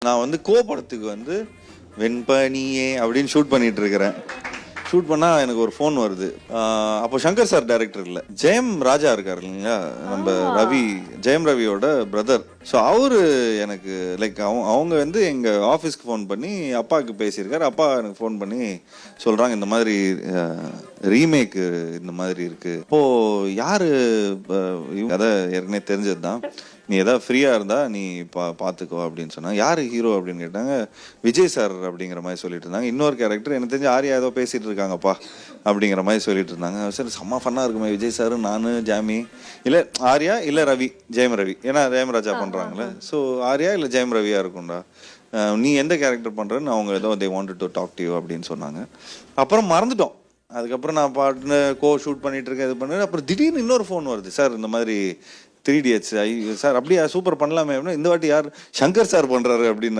நான் வந்து கோ படத்துக்கு வந்து வெண்பனியே அப்படின்னு ஷூட் பண்ணிட்டு இருக்கிறேன். ஷூட் பண்ணா எனக்கு ஒரு ஃபோன் வருது. அப்போ சங்கர் சார் டைரக்டர் இல்லை, ஜெயம் ராஜா இருக்காரு இல்லைங்களா, நம்ம ரவி, ஜெயம் ரவியோட பிரதர். ஸோ அவரு எனக்கு லைக் அவங்க வந்து எங்க ஆஃபீஸ்க்கு ஃபோன் பண்ணி அப்பாவுக்கு பேசியிருக்காரு. அப்பா எனக்கு ஃபோன் பண்ணி சொல்றாங்க இந்த மாதிரி ரீமேக்கு இந்த மாதிரி இருக்கு. இப்போ யாரு கதை ஏற்கனவே தெரிஞ்சது தான், நீ எதாவது ஃப்ரீயாக இருந்தால் நீ பார்த்துக்கோ அப்படின்னு சொன்னாங்க. யார் ஹீரோ அப்படின்னு கேட்டாங்க. விஜய் சார் அப்படிங்கிற மாதிரி சொல்லிட்டு இருந்தாங்க. இன்னொரு கேரக்டர் எனக்கு தெரிஞ்சு ஆர்யா ஏதோ பேசிகிட்டு இருக்காங்கப்பா அப்படிங்கிற மாதிரி சொல்லிட்டு இருந்தாங்க. சரி செம்ம ஃபன்னாக இருக்குமே, விஜய் சார், நான், ஜாமி, இல்லை ஆர்யா, இல்லை ரவி, ஜெயம் ரவி, ஏன்னா ஜெயம்ராஜா பண்ணுறாங்களே. ஸோ ஆர்யா இல்லை ஜெயம் ரவியாக இருக்கும்டா, நீ எந்த கேரக்டர் பண்ணுறேன்னு அவங்க ஏதோ they wanted to talk to you அப்படின்னு சொன்னாங்க. அப்புறம் மறந்துட்டோம். அதுக்கப்புறம் நான் பாட்டுன்னு ஷூட் பண்ணிட்டு இருக்கேன், இது பண்ணேன். அப்புறம் திடீர்னு இன்னொரு ஃபோன் வருது, சார் இந்த மாதிரி 3 Idiots சார் அப்படியே சூப்பர் பண்ணலாமே அப்படின்னா, இந்த வாட்டி யார் சங்கர் சார் பண்ணுறாரு அப்படின்னு.